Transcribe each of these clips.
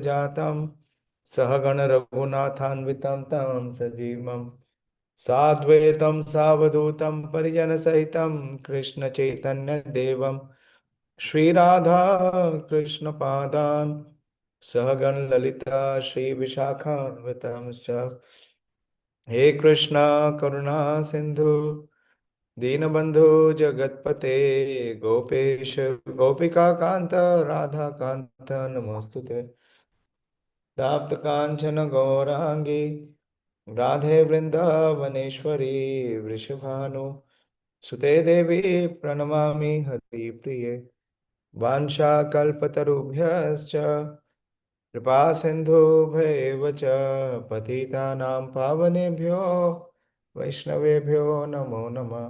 जातं सहगण रघुनाथान्वितं तं सजीवं साद्वैतं सावधूतं परिजनसहितं कृष्णचैतन्यदेवं श्रीराधा कृष्णपादान् सहगण ललिता श्रीविशाखान्वितं च हे कृष्ण करुणा सिंधु दीनबंधु जगतपते गोपेश गोपिका कांत राधा कांत नमोस्तुते ताप्त कांचन गौरांगी राधे वृंदावनेश्वरी वृषभानु सुते देवी प्रणमामि हरिप्रिये वाञ्छाकल्पतरुभ्यश्च कृपा सिन्धुभ्येव च पतितानां पावनेभ्यो वैष्णवेभ्यो नमो नमः।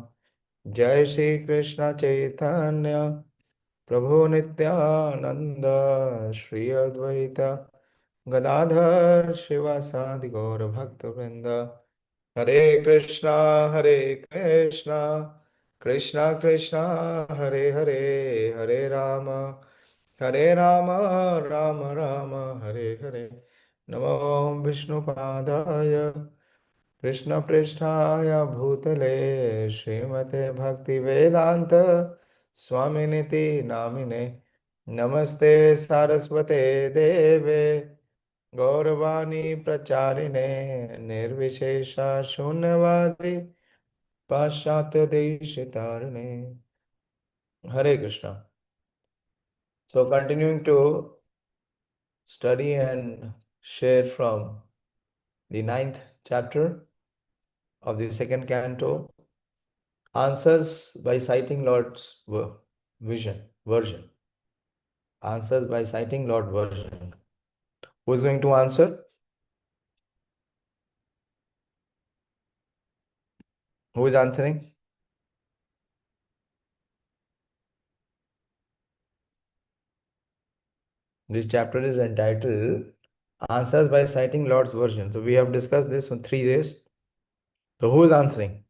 जय श्री कृष्ण चैतन्य प्रभु नित्यानंद श्री अद्वैत गदाधर शिवासादि गौर भक्त वृंद हरे कृष्णा कृष्णा कृष्णा हरे हरे हरे राम राम राम हरे हरे। नमो विष्णुपादाय कृष्णपृष्ठाय भूतले श्रीमते भक्तिवेदान्त स्वामिनिति नामिने नमस्ते सारस्वते देवे गौरवाणी प्रचारिणे निर्विशेषा शून्यवादी पाश्चात्य देशतारिणे। हरे Krishna. So continuing to study and share from the ninth chapter of the second canto, answers by citing Lord's version. Answers by citing Lord version. Who is going to answer? Who is answering? This chapter is entitled Answers by citing Lord's version. So we have discussed this for 3 days. So who is answering?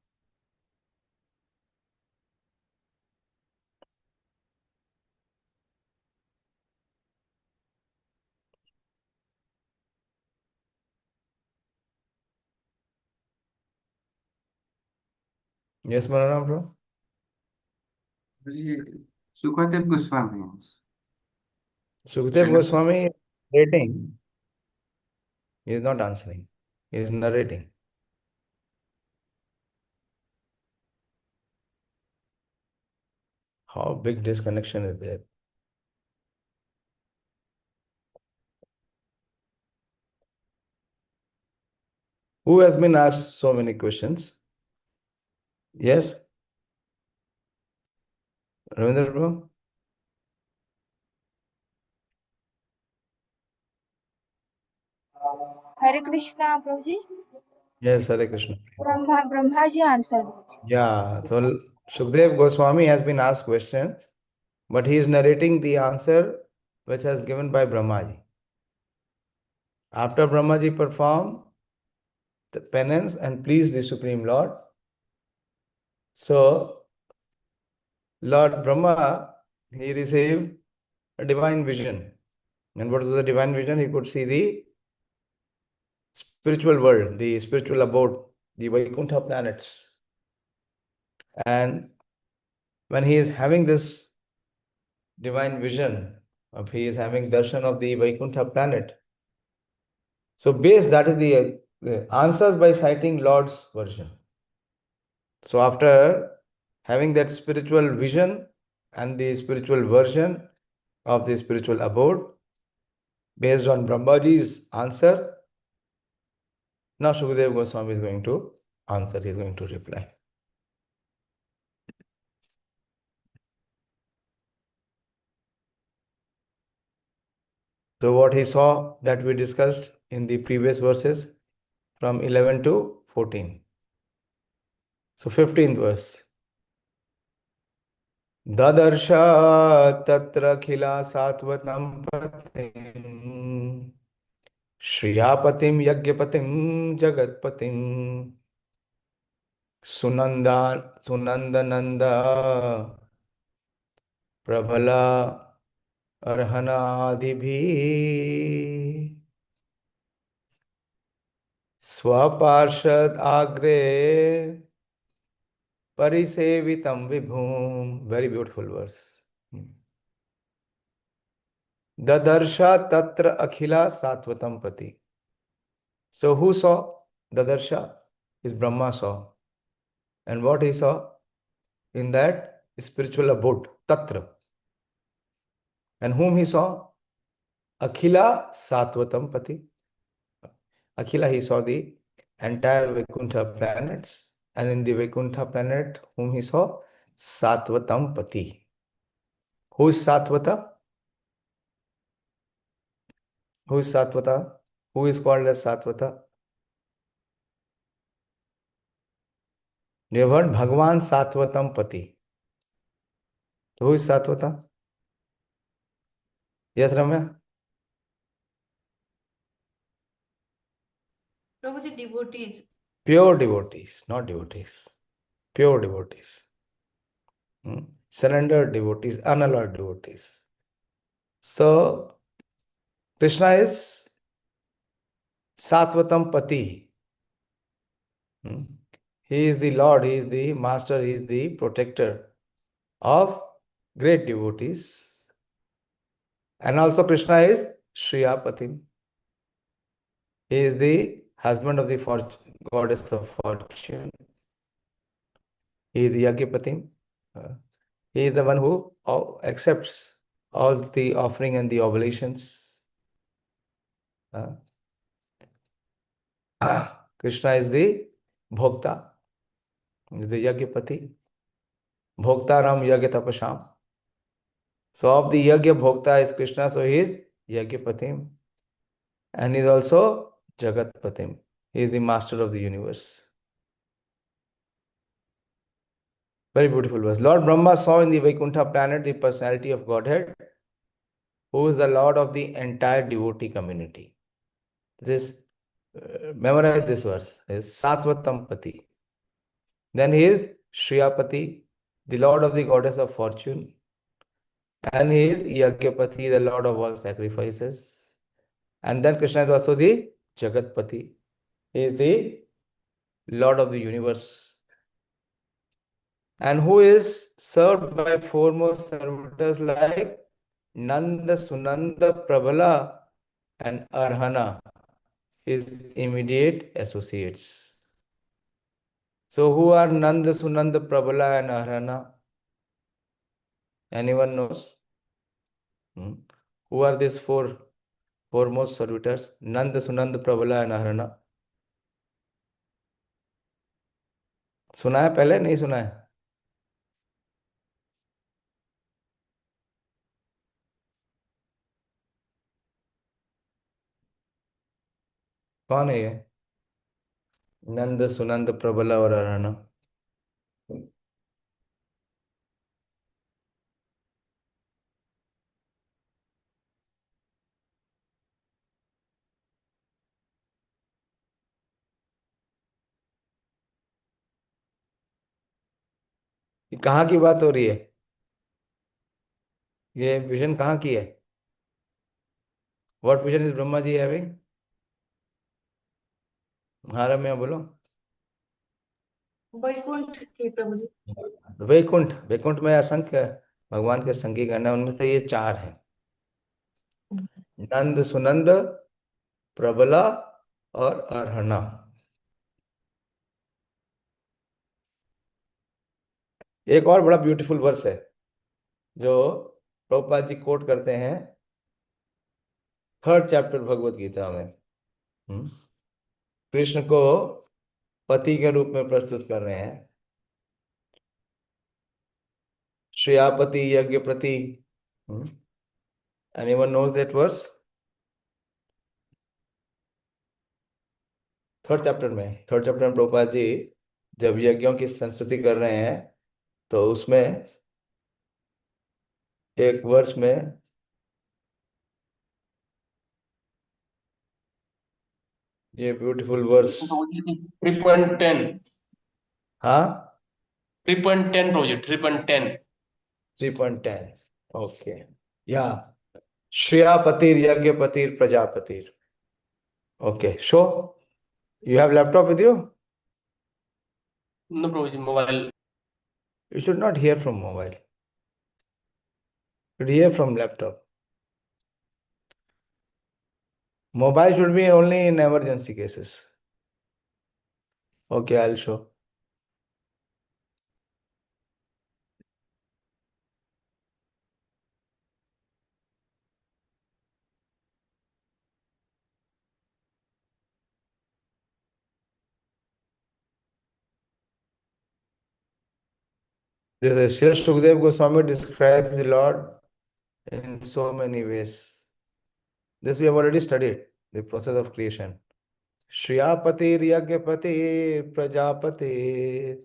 Yes, Maranam bro? Sukadev Goswami. Sukhdev Goswami narrating. He is not answering. He is narrating. How big disconnection is there? Who has been asked so many questions? Yes? Ravindra bro? Hare Krishna, Prabhuji. Yes, Hare Krishna. Brahmaji answered. Yeah, so Sukhdev Goswami has been asked question, but he is narrating the answer which has given by Brahmaji. After Brahmaji performed the penance and pleased the Supreme Lord, so Lord Brahma, he received a divine vision. And what was the divine vision? He could see the spiritual world, the spiritual abode, the Vaikuntha planets. And when he is having this divine vision, of he is having darshan of the Vaikuntha planet. So base that is the answers by citing Lord's version. So after having that spiritual vision and the spiritual version of the spiritual abode, based on Brahmaji's answer, now Shukadeva Goswami is going to answer, he is going to reply. So what he saw that we discussed in the previous verses from 11 to 14. So 15th verse. Dadarsha tatra khila satvatam patim shriyapatim yagyapatim jagatpatim sunandananda prabhala अर्हणादिभिः स्वपार्षद आग्रे परिसेवितं विभुम. Very beautiful verse. Dadarsha tatra akhila satvatam pati. So who saw Dadarsha? Is Brahma saw. And what he saw? In that spiritual abode, tatra. And whom he saw? Akhila satvatam pati. Akhila, he saw the entire Vaikuntha planets. And in the Vaikuntha planet, whom he saw? Satvatam pati. Who is Satvata? Who is Satvata? Who is called as Satvata? You have heard Bhagwan Satvatam Pati. Who is Satvata? Yes, Ramya? Prabhuji, devotees. Pure devotees, not devotees. Pure devotees. Surrendered devotees, unalloyed devotees. So, Krishna is Satvatam Pati. He is the Lord, he is the Master, he is the protector of great devotees. And also Krishna is Shriyapati. He is the husband of the goddess of fortune. He is the Yajnapatim. He is the one who accepts all the offering and the oblations. Krishna is the Bhokta, the Yajnapati. Bhokta Ram Yajna Tapasham. So of the Yajna Bhokta is Krishna, so he is Yajnapatim. And he is also Jagatpatim. He is the master of the universe. Very beautiful verse. Lord Brahma saw in the Vaikuntha planet the personality of Godhead, who is the Lord of the entire devotee community. Memorize this verse. Is Satvatam Pati. Then he is Shriyapati, the Lord of the goddess of fortune. And he is Yajnapati, the Lord of all sacrifices. And then Krishna is also the Jagatpati. He is the Lord of the universe. And who is served by foremost servitors like Nanda, Sunanda, Prabala, and Arhana, his immediate associates. So who are Nanda, Sunanda, Prabala, and Arhana? Anyone knows? Who are these foremost servitors? Nanda, Sunanda, Prabala, and Arhana. सुना है पहले? नहीं सुना है? कौन है ये? नंद, सुनंद, प्रबला और अरहना. ये कहाँ की बात हो रही है? ये विजन कहाँ की है? What vision is Brahma ji having? हाँ रम्या बोलो. वैकुंठ के प्रभुजी. वैकुंठ. वैकुंठ में असंख्य भगवान के संगी गण है, उनमें से ये 4 हैं. नंद, सुनंद, प्रबला और अरहना. एक और बड़ा ब्यूटीफुल वर्स है जो प्रभुपाद जी कोट करते हैं 3rd चैप्टर भगवत गीता में. कृष्ण को पति के रूप में प्रस्तुत कर रहे हैं. श्रेयापति, यज्ञपति. Anyone knows that verse? 3rd chapter में प्रभुपाद जी जब यज्ञों की संस्तुति कर रहे हैं तो उसमें एक वर्ष में ये ब्यूटीफुल वर्स 3.10. हाँ 3.10 प्रोजेक्ट 3.10. 3.10. ओके. या Shriyapatir, Yagyapatir, Prajapatir. Okay, show. You have laptop with you? No, Prabhuji, mobile. You should not hear from mobile. You should hear from laptop. Mobile should be only in emergency cases. Okay, I'll show. This is Srila Sukadeva Goswami describes the Lord in so many ways. This we have already studied, the process of creation. Shriyapatir, Yagyapatir, Prajapatir,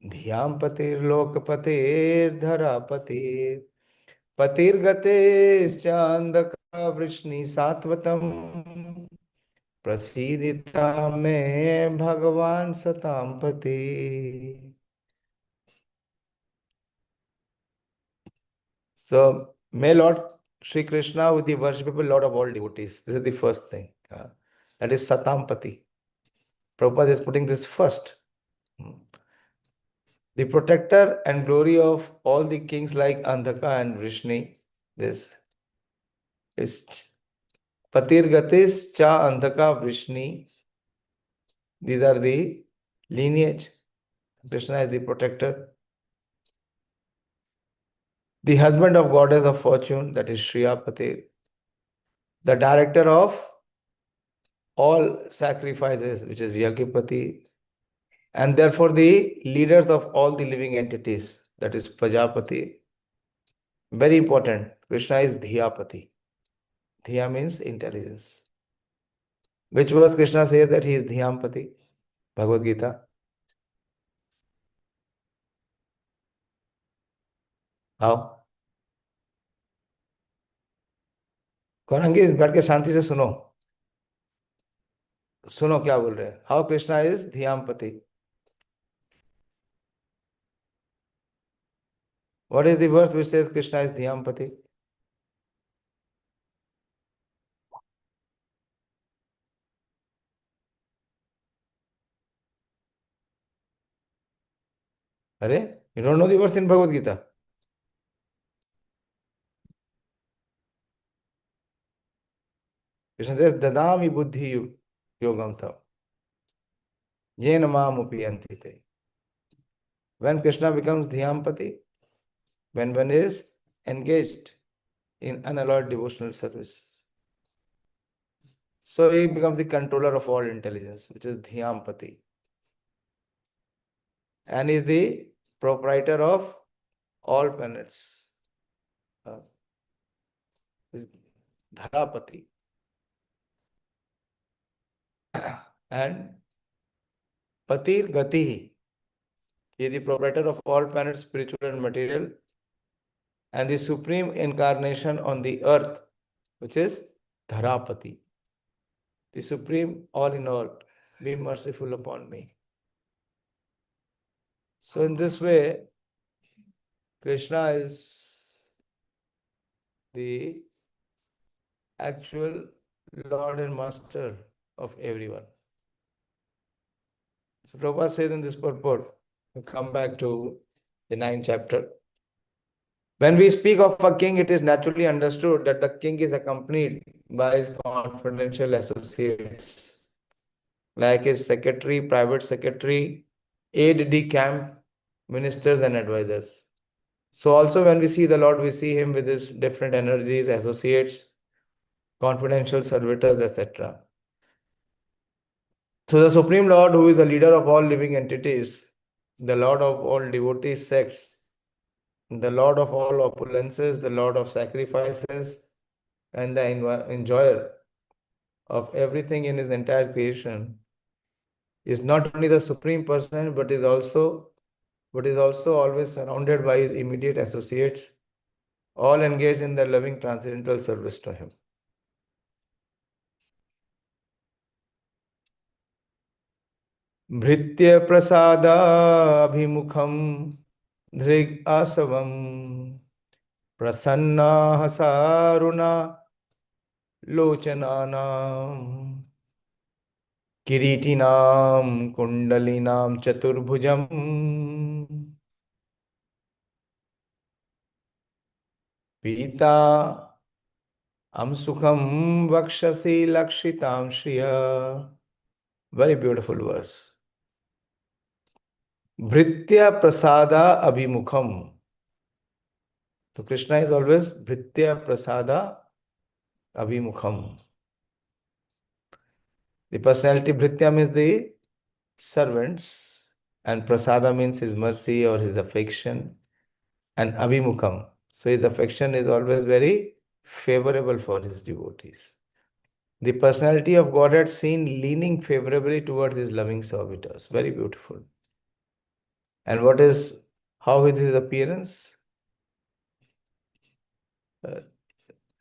Dhyampatir, Lokapatir, Dharapatir, Patir Gateschandaka Vrishni Satvatam, Prasidita me Bhagavan Satampati. So, may Lord Sri Krishna with the worshipable Lord of all devotees. This is the first thing. That is Satampati. Prabhupada is putting this first. The protector and glory of all the kings like Andhaka and Vrishni. This is Patir Gatis Cha Andhaka Vrishni. These are the lineage. Krishna is the protector. The husband of goddess of fortune, that is Shriyapatir. The director of all sacrifices, which is Yagyapati. And therefore the leaders of all the living entities, that is Prajapati. Very important. Krishna is Dhyapati. Dhya means intelligence. Which verse Krishna says that he is Dhyampati? Bhagavad Gita. How? कौन बैठ के शांति से सुनो सुनो क्या बोल रहे हैं हाउ कृष्णा इज ध्यामपति what is the verse which says Krishna is ध्यामपति अरे you don't know the verse in Bhagavad Gita Krishna says ददामि बुद्धि योगम तम येन माम उपयन्ति ते when Krishna becomes Dhyampati, when one is engaged in unalloyed devotional service. So he becomes the controller of all intelligence, which is Dhyampati. And is the proprietor of all planets. Is Dharapati. And Patir Gati. He is the proprietor of all planets, spiritual and material, and the supreme incarnation on the earth, which is Dharapati. The supreme all in all, be merciful upon me. So in this way, Krishna is the actual Lord and Master of everyone. So Prabhupada says in this purport, we come back to the 9th chapter. When we speak of a king, it is naturally understood that the king is accompanied by his confidential associates, like his secretary, private secretary, aide-de-camp, ministers and advisors. So also when we see the Lord, we see him with his different energies, associates, confidential servitors, etc. So the Supreme Lord, who is the leader of all living entities, the Lord of all devotee sects, the Lord of all opulences, the Lord of sacrifices, and the enjoyer of everything in his entire creation, is not only the Supreme Person, but is also always surrounded by his immediate associates, all engaged in their loving transcendental service to him. Bhritya prasada abhimukham dhrig asavam prasanna hasaruna लोचनानां किरीटिनां कुण्डलिनां चतुर्भुजम् पीता सुखं वक्षसि लक्षितां Shriya. Very beautiful verse. Bhritya prasada abhimukham. So Krishna is always Bhritya prasada abhimukham. The personality Bhritya means the servants, and prasada means his mercy or his affection, and abhimukham. So his affection is always very favorable for his devotees. The personality of Godhead seen leaning favorably towards his loving servitors. Very beautiful. And how is his appearance?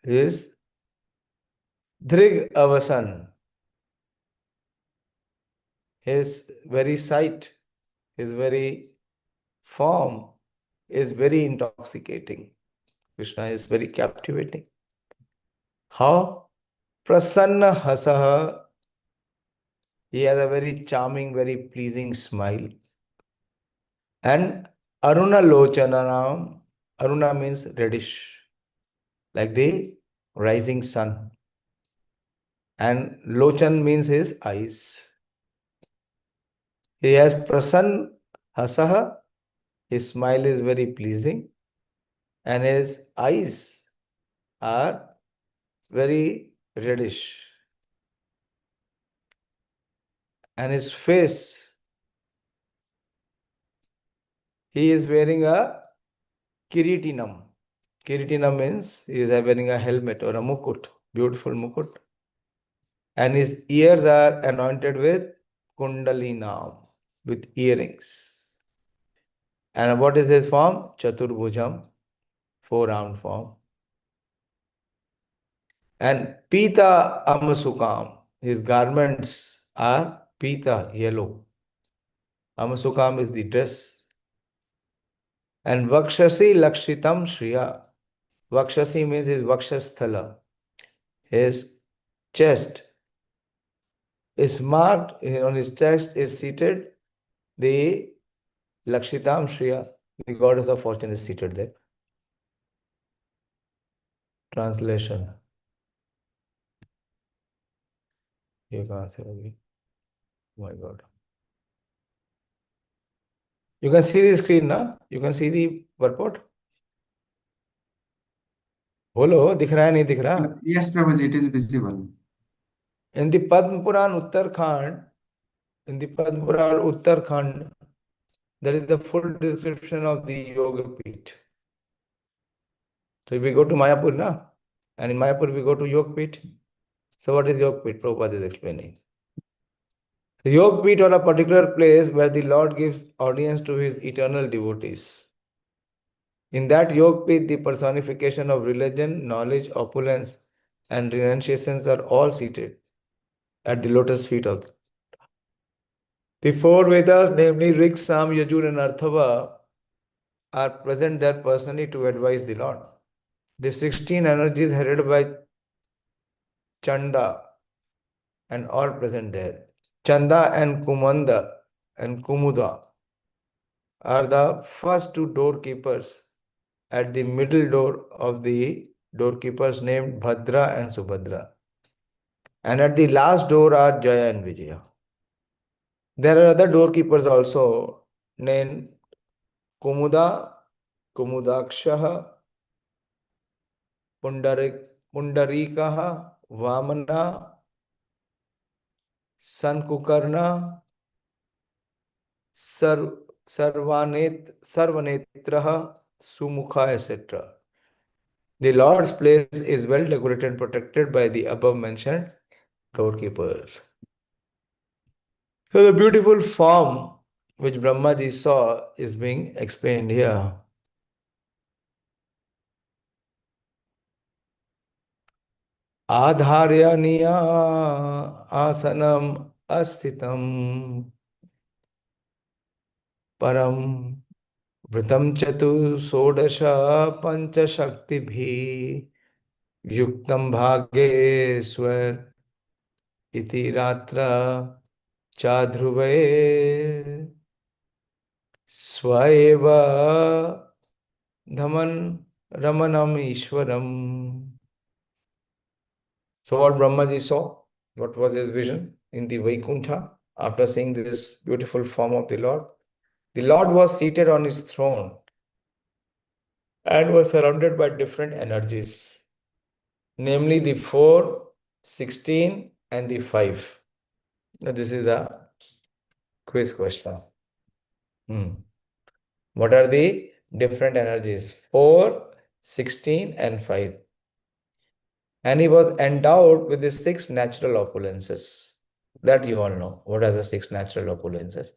His Dhrig Avasan. His very sight, his very form is very intoxicating. Krishna is very captivating. How? Prasanna Hasaha. He has a very charming, very pleasing smile. And Aruna Lochananam. Aruna means reddish, like the rising sun. And Lochan means his eyes. He has Prasanna Hasaha. His smile is very pleasing. And his eyes are very reddish. And his face, he is wearing a kiritinam. Kiritinam means he is wearing a helmet or a mukut, beautiful mukut. And his ears are anointed with kundalinam, with earrings. And what is his form? Chaturbhujam, four-armed form. And pita amasukam, his garments are pita, yellow. Amasukam is the dress. And vakshasi lakshitam shriya. Vakshasi means his vakshasthala. His chest is marked, on his chest is seated the lakshitam shriya. The goddess of fortune is seated there. Translation. ये कहाँ से होगी? Oh my God. You can see the screen, na? You can see the purport. बोलो, दिख रहा है नहीं दिख रहा? Yes, Prabhuji, it is visible. In the Padma Puran Uttarakhand, there is the full description of the Yoga Peeth. So if we go to Mayapur, na? And in Mayapur we go to Yoga Peeth. So what is Yoga Peeth? Prabhupada is explaining. The Yoga Peeth or a particular place where the Lord gives audience to his eternal devotees. In that Yoga Peeth, the personification of religion, knowledge, opulence, and renunciations are all seated at the lotus feet of the four Vedas, namely Rig, Sam, Yajur, and Arthava, are present there personally to advise the Lord. The 16 energies headed by Chanda and all present there. Chanda and Kumanda and Kumuda are the first two doorkeepers at the middle door of the doorkeepers named Bhadra and Subhadra. And at the last door are Jaya and Vijaya. There are other doorkeepers also named Kumuda, Kumudakshaha, Pundarikaha, Vamana, Sankukarna, Sarvanetraha, Sumukha, etc. The Lord's place is well decorated and protected by the above mentioned doorkeepers. So the beautiful form which Brahmaji saw is being explained here. Adharyaniya asanam astitam param vritam chatu sodasha pancha shakti bhi Yuktam bhageswar iti ratra chadhruve swaeva dhaman ramanam ishwaram. So what Brahmaji saw? What was his vision in the Vaikuntha after seeing this beautiful form of the Lord? The Lord was seated on his throne and was surrounded by different energies, namely the 4, 16, and the 5. Now, this is a quiz question. What are the different energies? 4, 16, and 5. And he was endowed with the 6 natural opulences. That you all know. What are the 6 natural opulences?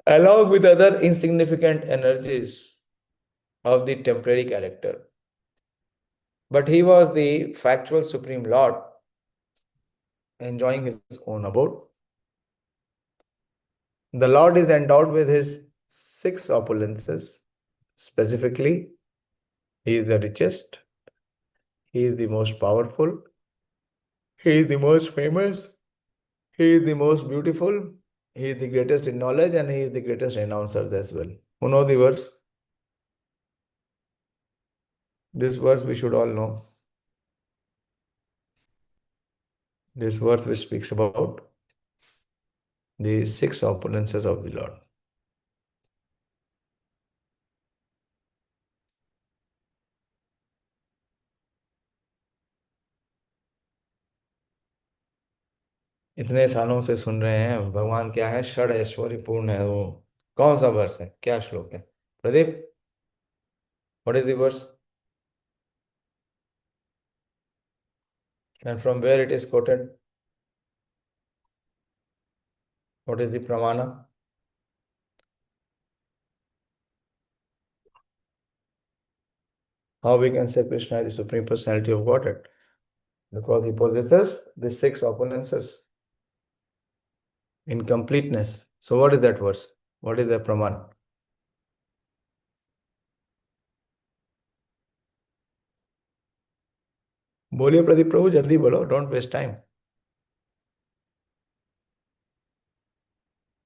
Along with other insignificant energies of the temporary character. But he was the factual Supreme Lord, enjoying his own abode. The Lord is endowed with his 6 opulences. Specifically, he is the richest, he is the most powerful, he is the most famous, he is the most beautiful, he is the greatest in knowledge, and he is the greatest renouncer as well. Who know the verse? This verse we should all know. This verse which speaks about the 6 opulences of the Lord. इतने सालों से सुन रहे हैं भगवान क्या है, षड ऐश्वर्य पूर्ण है वो। कौन सा वर्ष है, क्या श्लोक है? Pradeep, what is the verse and from where it is quoted? What is the pramana? How we can say Krishna is the Supreme Personality of Godhead? Because he possesses the 6 opulences in completeness. So what is that verse? What is the praman? बोलिए प्रदीप प्रभु, जल्दी बोलो, don't waste time.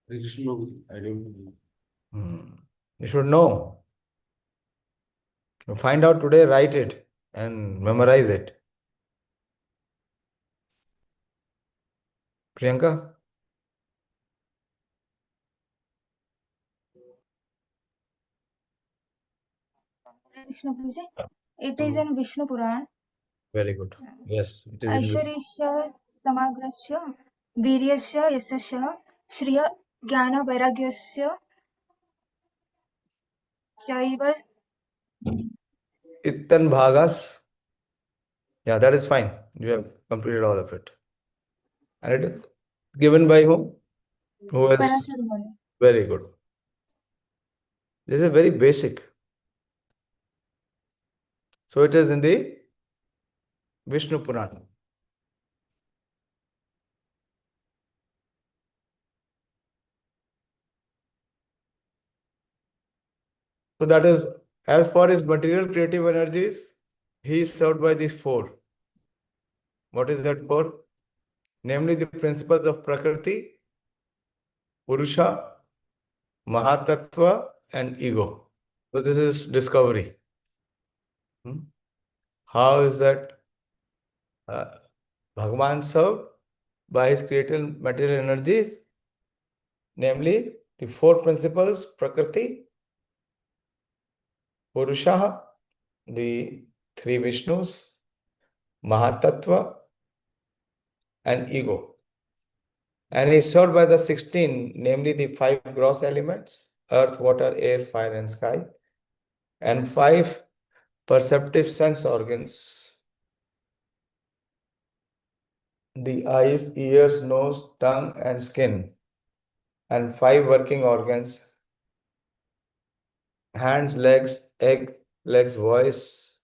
Krishna, I don't know. You should know. You find out today, write it and memorize it. Priyanka? Krishna Prabhuji. It is in Vishnu Puran. Very good. Yes, it is in Aishwaryasya samagrasya viryasya yasasya shriya jnana vairagyasya chaiva. Ittan Bhagas. Yeah, that is fine. You have completed all of it. And it is given by whom? Who else? Parashar Muni. Very good. This is very basic. So it is in the Vishnu Purana. So that is, as far as material creative energies, he is served by these 4. What is that 4? Namely the principles of Prakriti, Purusha, Mahatattva, and ego. So this is discovery. How is that Bhagavan served? By his creative material energies, namely the 4 principles, Prakriti, Purusha, the 3 Vishnus, Mahatattva, and ego. And he is served by the 16, namely the 5 gross elements, earth, water, air, fire, and sky, and 5 perceptive sense organs, the eyes, ears, nose, tongue, and skin, and 5 working organs, hands, legs, egg, legs, voice,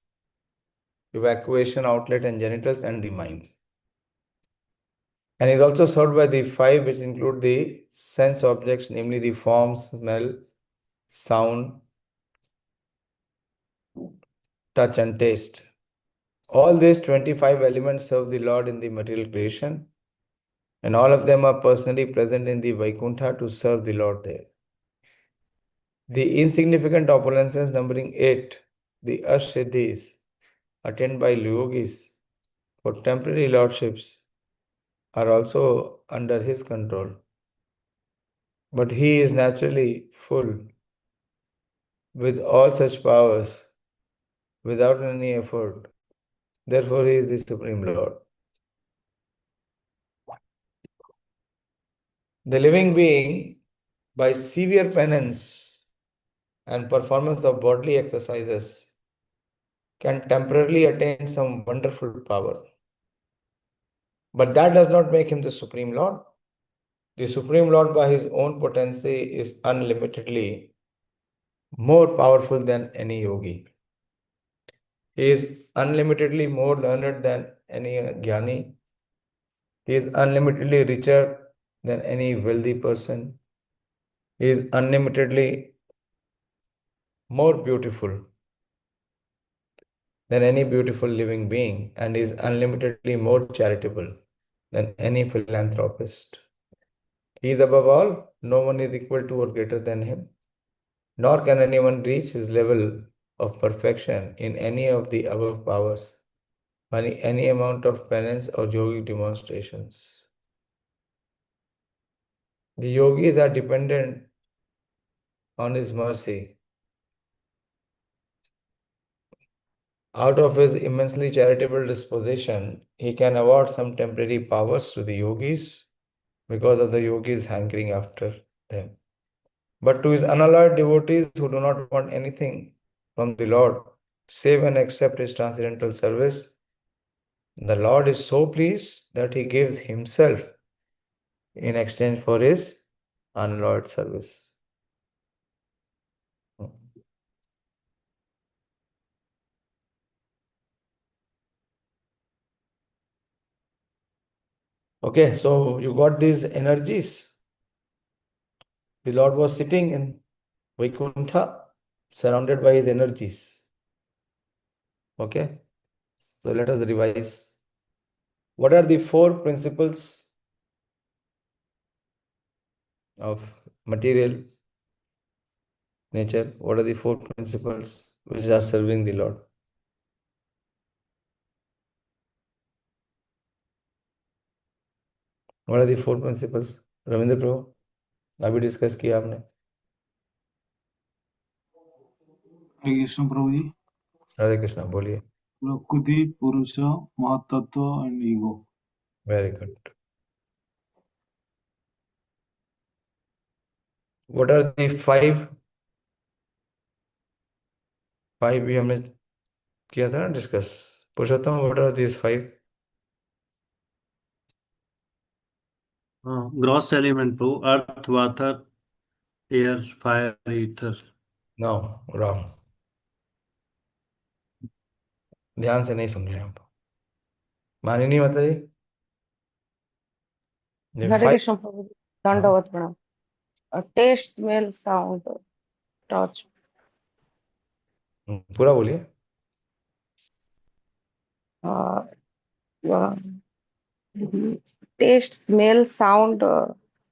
evacuation outlet, and genitals, and the mind. And is also served by the 5 which include the sense objects, namely the form, smell, sound, touch, and taste. All these 25 elements serve the Lord in the material creation, and all of them are personally present in the Vaikuntha to serve the Lord there. The insignificant opulences numbering 8, the Ashsiddhis, attained by yogis for temporary lordships, are also under his control. But he is naturally full with all such powers without any effort. Therefore, he is the Supreme Lord. The living being, by severe penance and performance of bodily exercises, can temporarily attain some wonderful power. But that does not make him the Supreme Lord. The Supreme Lord, by his own potency, is unlimitedly more powerful than any yogi. He is unlimitedly more learned than any jnani. He is unlimitedly richer than any wealthy person. He is unlimitedly more beautiful than any beautiful living being, and is unlimitedly more charitable than any philanthropist. He is above all, no one is equal to or greater than him, nor can anyone reach his level of perfection in any of the above powers by any amount of penance or yogic demonstrations. The yogis are dependent on his mercy. Out of his immensely charitable disposition, he can award some temporary powers to the yogis because of the yogis hankering after them. But to his unalloyed devotees who do not want anything from the Lord save and accept his transcendental service, the Lord is so pleased that he gives himself in exchange for his unalloyed service. Okay, so you got these energies. The Lord was sitting in Vaikuntha, surrounded by his energies. Okay, so let us revise. What are the 4 principles of material nature? What are the 4 principles which are serving the Lord? What are the 4 principles? Ravindra Prabhu, अभी discuss किया आपने. हरे कृष्ण प्रभु जी. Hare Krishna, बोलिए. प्रकृति, पुरुष, महतत्व and ego. Very good. What are the 5? 5 भी हमने किया था ना discuss. Purushottam, what are these 5? Gross element to earth, water, air, fire, ether. No, wrong. ध्यान से नहीं सुन रहे आप. मानिनी माता जी. The हरे 5. कृष्ण प्रभु जी, दंडवत प्रणाम. Taste, smell, sound, touch. पूरा बोलिए. Taste, smell, sound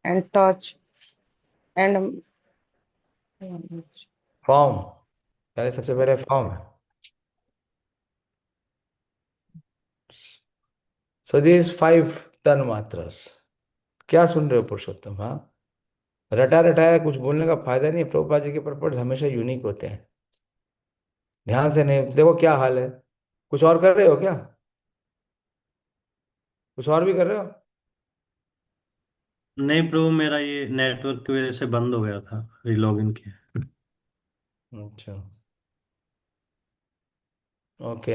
and touch and form. पहले सबसे पहले फॉर्म है. So these 5 तन मात्रास. क्या सुन रहे हो पुरुषोत्तम? हाँ, रटा रटाया कुछ बोलने का फायदा नहीं. प्रभुपाद जी के परपट हमेशा यूनिक होते हैं. ध्यान से नहीं देखो क्या हाल है. कुछ और कर रहे हो क्या? कुछ और भी कर रहे हो? नहीं प्रभु, मेरा ये नेटवर्क की वजह से बंद हो गया था, रीलॉगिन किया. अच्छा, okay.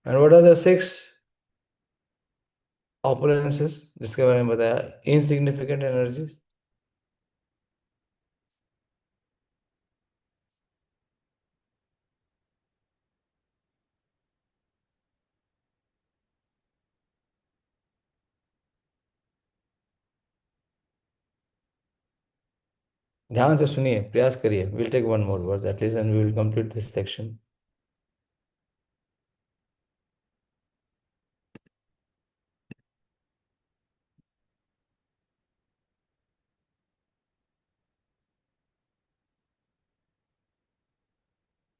And what are the 6 opulences जिसके बारे में बताया? Insignificant energies. ध्यान से सुनिए, प्रयास करिए. We'll take one more verse at least and we will complete this section.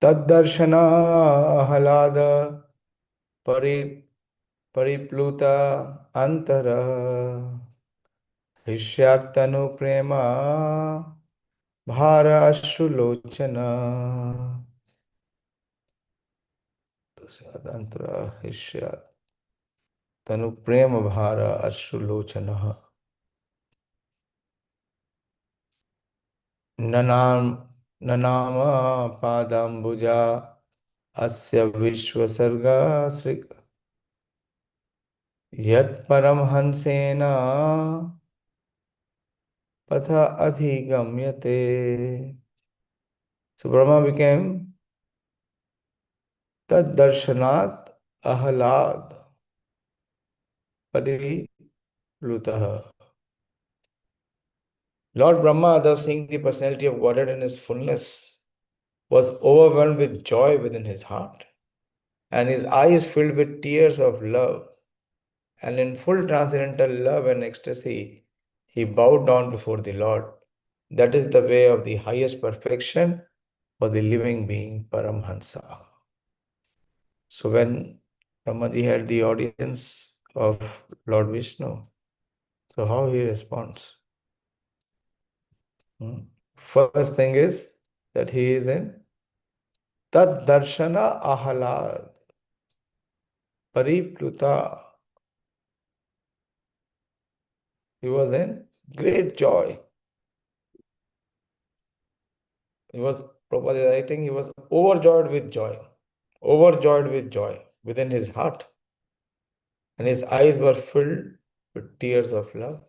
तद्दर्शनाह्लाद परिप्लुत अंतर हृष्यात्तनु प्रेम भार अश्रुलोचन अंतर हृष्यात्तनु प्रेम भार अश्रुलोचन ननाम पादाम्बुजा अस्य विश्वसर्गा श्री यत्परमहंसेन पथ अधिगम्यते. So Brahma became tad darshanat ahlad pariplutah. Lord Brahma, thus seeing the personality of Godhead in his fullness, was overwhelmed with joy within his heart, and his eyes filled with tears of love, and in full transcendental love and ecstasy, he bowed down before the Lord. That is the way of the highest perfection for the living being, Paramhansa. So when Brahmaji had the audience of Lord Vishnu, so how he responds? First thing is that he is in Tad Darshana Ahalad Paripluta. He was in great joy. Prabhupada is writing, he was overjoyed with joy within his heart. And his eyes were filled with tears of love.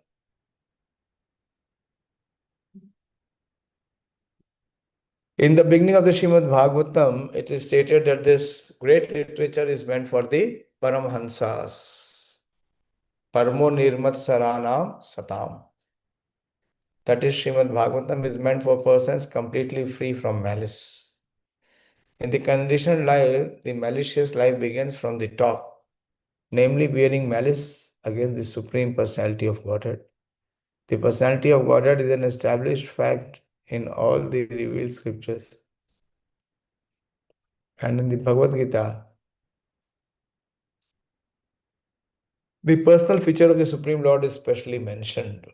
In the beginning of the Srimad Bhagavatam, it is stated that this great literature is meant for the Paramhansas. Parmo Nirmat Saranam Satam. That is, Srimad Bhagavatam is meant for persons completely free from malice. In the conditioned life, the malicious life begins from the top, namely bearing malice against the Supreme Personality of Godhead. The Personality of Godhead is an established fact in all the revealed scriptures. And in the Bhagavad Gita, the personal feature of the Supreme Lord is specially mentioned.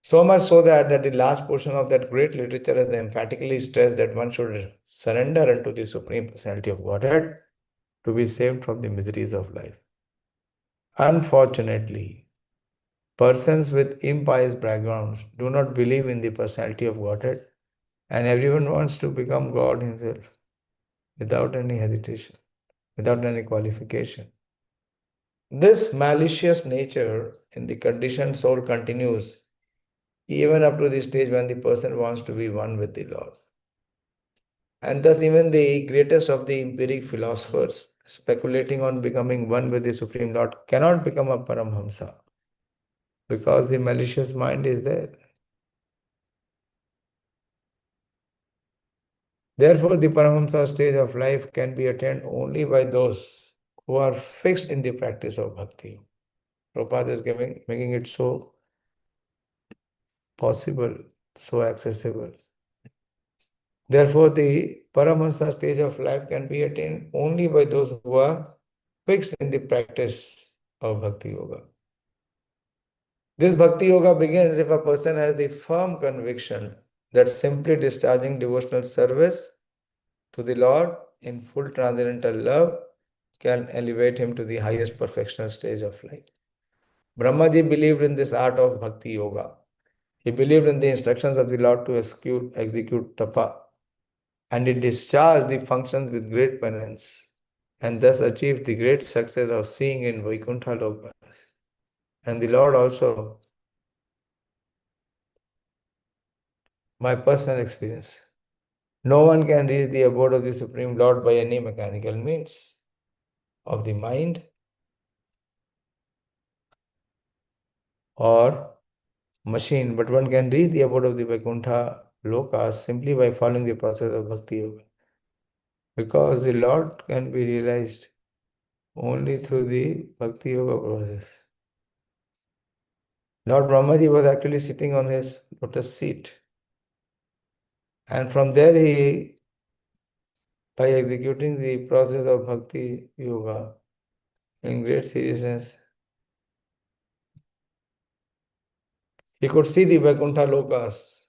So much so that the last portion of that great literature has emphatically stressed that one should surrender unto the Supreme Personality of Godhead to be saved from the miseries of life. Unfortunately, persons with impious backgrounds do not believe in the Personality of Godhead, and everyone wants to become God himself without any hesitation, without any qualification. This malicious nature in the conditioned soul continues even up to the stage when the person wants to be one with the Lord. And thus even the greatest of the empiric philosophers, speculating on becoming one with the Supreme Lord, cannot become a Paramhamsa because the malicious mind is there. Therefore, the Paramhamsa stage of life can be attained only by those who are fixed in the practice of bhakti. Prabhupada is making it so possible, so accessible. Therefore, the Paramahansa stage of life can be attained only by those who are fixed in the practice of Bhakti Yoga. This Bhakti Yoga begins if a person has the firm conviction that simply discharging devotional service to the Lord in full transcendental love can elevate him to the highest perfectional stage of life. Brahmaji believed in this art of Bhakti Yoga. He believed in the instructions of the Lord to execute tapa, and he discharged the functions with great penance, and thus achieved the great success of seeing in Vaikuntha Lokas. And the Lord also, my personal experience, no one can reach the abode of the Supreme Lord by any mechanical means of the mind or machine, but one can reach the abode of the Vaikuntha lokas simply by following the process of bhakti yoga. Because the Lord can be realized only through the bhakti yoga process. Lord Brahmaji was actually sitting on his lotus seat. And from there by executing the process of bhakti yoga in great seriousness, he could see the Vaikuntha lokas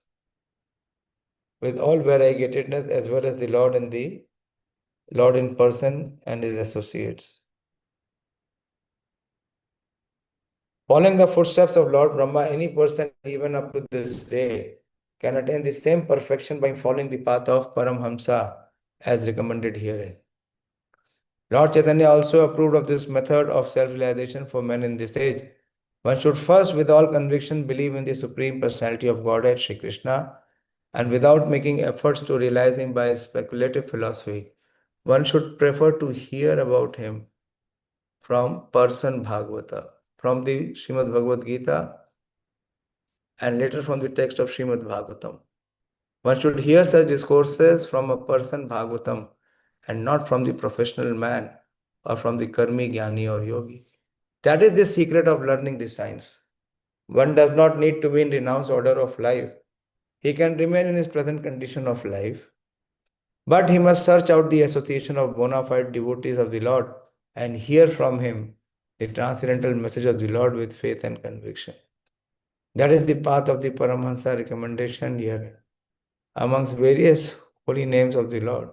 with all variegatedness as well as the Lord in person and his associates. Following the footsteps of Lord Brahma, any person even up to this day can attain the same perfection by following the path of Paramhamsa as recommended herein. Lord Chaitanya also approved of this method of self-realization for men in this age. One should first, with all conviction, believe in the Supreme Personality of Godhead, Sri Krishna, and without making efforts to realize him by speculative philosophy. One should prefer to hear about him from Person Bhagavata, from the Srimad Bhagavad Gita, and later from the text of Srimad Bhagavatam. One should hear such discourses from a person Bhagavatam and not from the professional man or from the karmi, jnani or yogi. That is the secret of learning the science. One does not need to be in renounced order of life. He can remain in his present condition of life, but he must search out the association of bona fide devotees of the Lord and hear from him the transcendental message of the Lord with faith and conviction. That is the path of the Paramahansa recommendation here. Amongst various holy names of the Lord,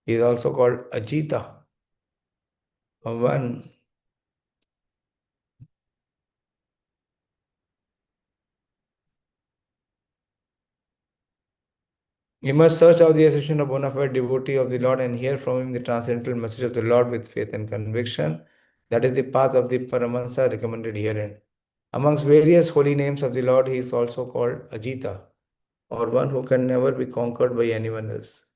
he is also called Ajita. One he must search out the association of bona fide devotee of the Lord and hear from him the transcendental message of the Lord with faith and conviction. That is the path of the Paramahansa recommended herein. Amongst various holy names of the Lord, he is also called Ajita, or one who can never be conquered by anyone else.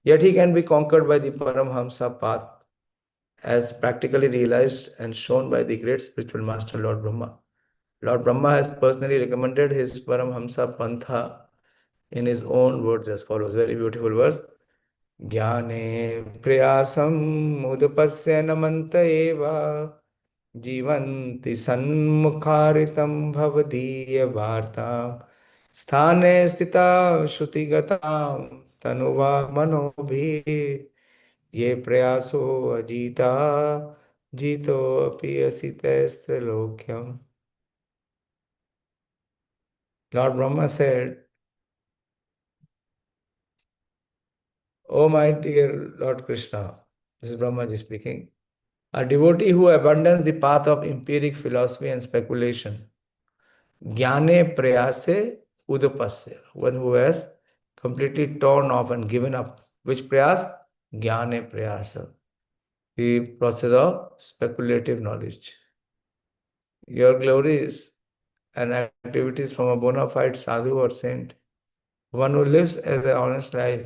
Yet he can be conquered by the Paramhamsa path, as practically realized and shown by the great spiritual master Lord Brahma. Lord Brahma has personally recommended his Paramhamsa Pantha in his own words as follows. Very beautiful verse. Jnane prayasam udapasya namanta eva जीवन्ति सन्मुखारितं भवदीय वार्तां स्थाने स्थिता श्रुतिगतां तनुवाक् मनोभिः ये प्रयासो अजीता जीतोऽपि असि तैस्त्रैलोक्यम्. Lord Brahma said, "O my dear Lord Krishna," this is Brahmaji speaking, "a devotee who abandons the path of empiric philosophy and speculation, Jnane prayase udapasya, one who has completely torn off and given up. Which prayas? Jnane prayasa, the process of speculative knowledge. Your glories and activities from a bona fide sadhu or saint, one who lives as an honest life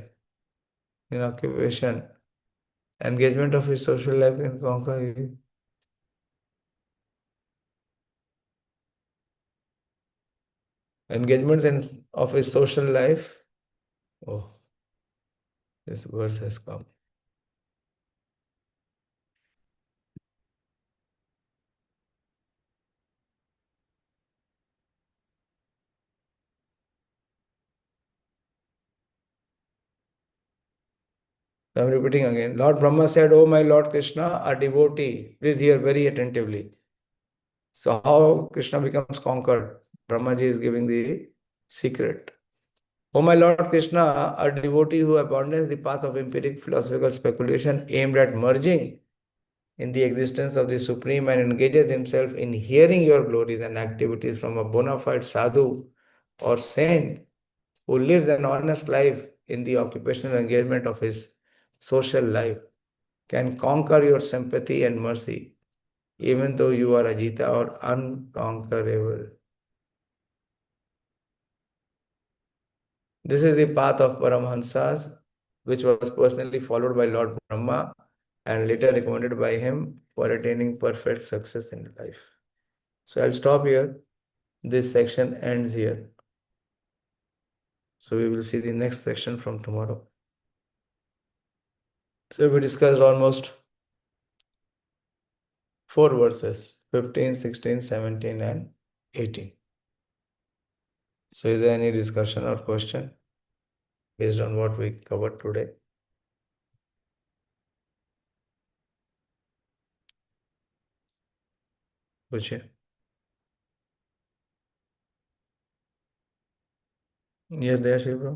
in occupation, engagement of his social life can conquer you. Of his social life. Oh, this verse has come. I'm repeating again. Lord Brahma said, "Oh my Lord Krishna, a devotee." Please hear very attentively. So how Krishna becomes conquered? Brahmaji is giving the secret. "O my Lord Krishna, a devotee who abandons the path of empiric philosophical speculation aimed at merging in the existence of the Supreme and engages himself in hearing your glories and activities from a bona fide sadhu or saint who lives an honest life in the occupational engagement of his social life, can conquer your sympathy and mercy, even though you are Ajita or unconquerable." This is the path of Paramahansas, which was personally followed by Lord Brahma and later recommended by him for attaining perfect success in life. So I'll stop here. This section ends here. So we will see the next section from tomorrow. So we discussed almost 4 verses, 15, 16, 17, and 18. So is there any discussion or question based on what we covered today? पूछिए. Yes, Dayāśīl bro.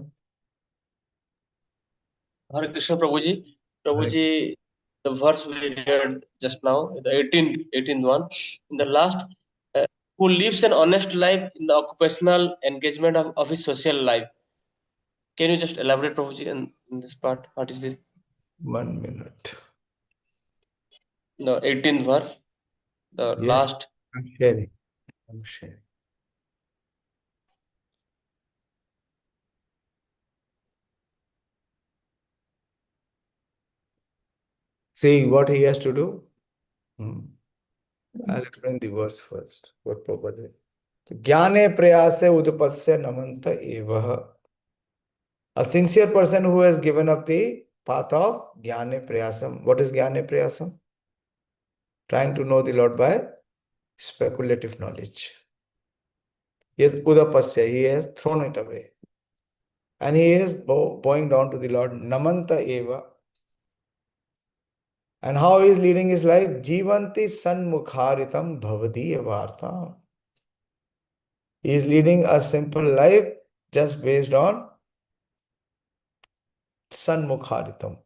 Hare Krishna Prabhuji. Prabhuji, the verse we read just now, the 18th one, in the last, who lives an honest life in the occupational engagement of his social life. Can you just elaborate, Prabhuji, in this part? What is this? 1 minute. The 18th verse, the Yes. last. I'm sharing. I'm sharing. See what he has to do. I'll explain the verse first. What Prabhupada did. So, Jnane prayase udapasya namanta evaha. A sincere person who has given up the path of Jnane prayasam. What is Jnane prayasam? Trying to know the Lord by speculative knowledge. He is udapasya. He has thrown it away. And he is bowing down to the Lord. Namanta eva. And how he is leading his life? Jivanti sanmukharitam bhavadiya varta. He is leading a simple life just based on sanmukharitam.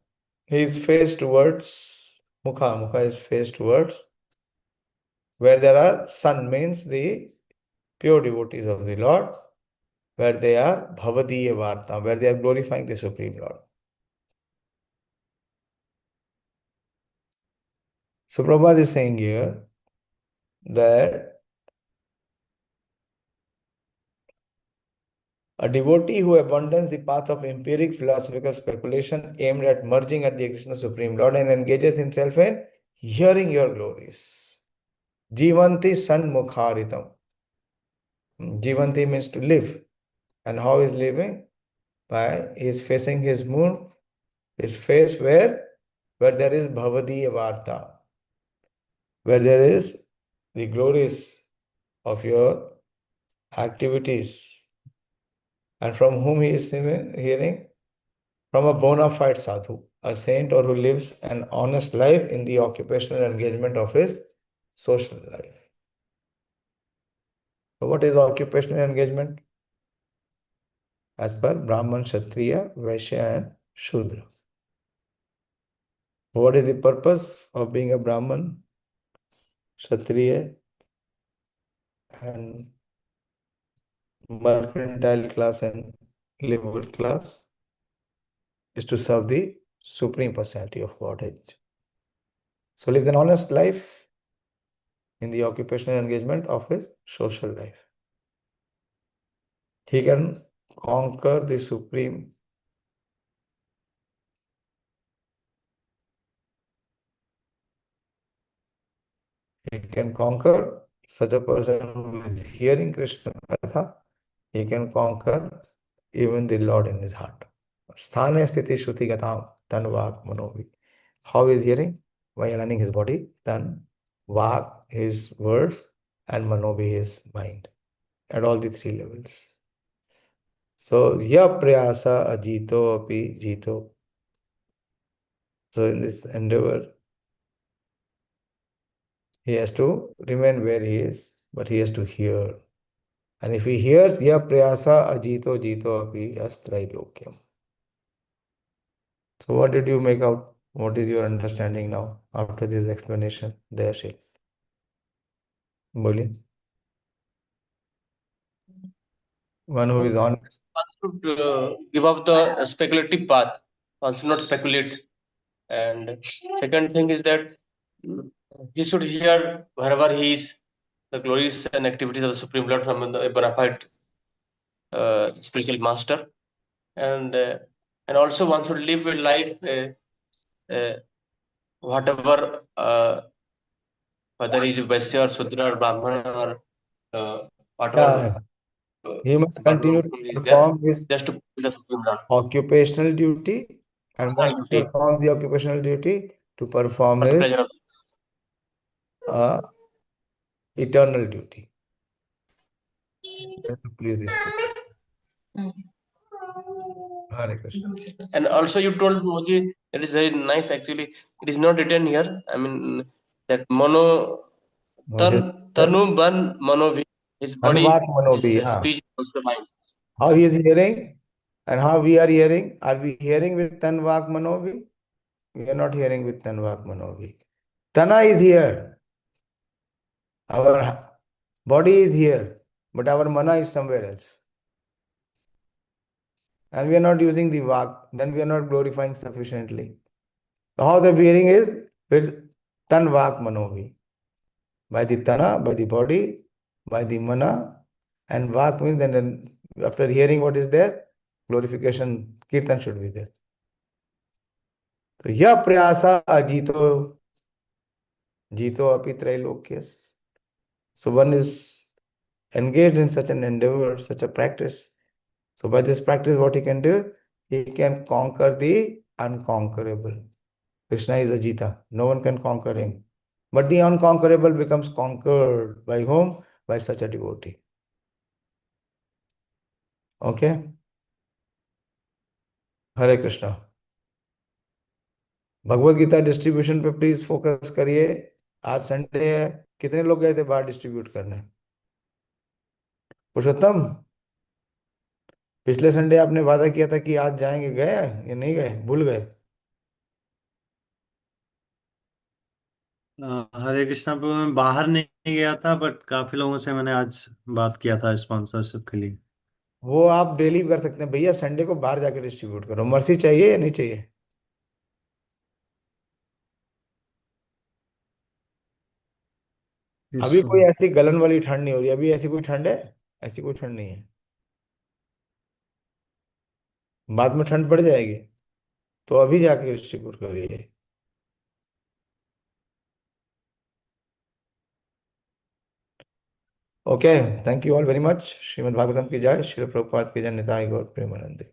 He is faced towards mukha. Mukha is faced towards where there are sun means the pure devotees of the Lord, where they are bhavadiya varta, where they are glorifying the Supreme Lord. So Prabhupada is saying here that a devotee who abandons the path of empiric philosophical speculation aimed at merging at the existence of Supreme Lord and engages himself in hearing your glories. Jivanti sanmukharitam. Jivanti means to live. And how is living? By he is facing his moon, his face where there is bhavadiya varta, where there is the glories of your activities. And from whom he is hearing? From a bona fide sadhu, a saint or who lives an honest life in the occupational engagement of his social life. So what is occupational engagement? As per Brahman, Kshatriya, Vaishya and Shudra. What is the purpose of being a Brahman, Kshatriya and mercantile class and liberal class? Is to serve the Supreme Personality of Godhead. So lives an honest life in the occupational engagement of his social life. He can conquer the Supreme. He can conquer such a person who is hearing Krishna Katha. He can conquer even the Lord in his heart. Sthane sthiti shruti gatam tan vak manovi. How is hearing? By aligning his body, tan vak his words and manovi his mind. At all the 3 levels. So ya prayasa ajito api jito. So in this endeavor, he has to remain where he is, but he has to hear. And if he hears, ya prayasa ajito jito api astrailokyam. So what did you make out? What is your understanding now after this explanation? Dayāśīl. Boliye. One who is honest. One should give up the speculative path. One should not speculate. And second thing is that he should hear wherever he is the glories and activities of the Supreme Lord from the bona fide spiritual master. And also one should live a life whatever whether he's Vaishya or Sudra or Brahmana or whatever. He must bathroom continue to from his there perform his just to fulfill the Supreme Lord. occupational duty, and Personal once he duty performs the occupational duty, to perform for the his pleasure of eternal duty. You have to please the Supreme. Hare Krishna. And also you told Moji, it is very nice actually. It is not written here. I mean that mono What is tanu ban mano, his body, Tanvak his Manobi, yeah. speech, also mind. How he is hearing and how we are hearing. Are we hearing with Tanvak Manobi? We are not hearing with Tanvak Manobi. Tana is here. Our body is here, but our mana is somewhere else. And we are not using the Vak, then we are not glorifying sufficiently. So how the hearing is with Tanvak Manobi. By the Tana, by the body, by the mana, and Vak means then after hearing what is there, glorification, Kirtan should be there. So ya prayasa ajito jito api trailokyas. So one is engaged in such an endeavor, such a practice. So by this practice, what he can do? He can conquer the unconquerable. Krishna is Ajita. No one can conquer him. But the unconquerable becomes conquered by whom? By such a devotee. Okay? Hare Krishna. Bhagavad Gita distribution पे please focus करिए. आज Sunday है. कितने लोग गए थे बाहर distribute करने? पुरुषोत्तम, पिछले संडे आपने वादा किया था कि आज जाएंगे, गए या नहीं गए? भूल गए? हरे कृष्णा प्रभु, मैं बाहर नहीं गया था, बट काफी लोगों से मैंने आज बात किया था स्पॉन्सरशिप के लिए. वो आप डेली कर सकते हैं भैया. संडे को बाहर जाकर डिस्ट्रीब्यूट करो. मर्सी चाहिए या नहीं चाहिए? अभी कोई ऐसी गलन वाली ठंड नहीं हो रही. अभी ऐसी कोई ठंड है? ऐसी कोई ठंड नहीं है. बाद में ठंड पड़ जाएगी, तो अभी जाके डिस्ट्रीब्यूट करिए. Okay, thank you all very much. Shrimad Bhagavatam की जय. श्री प्रभुपाद की जय. निताई गौर प्रेमानंदे.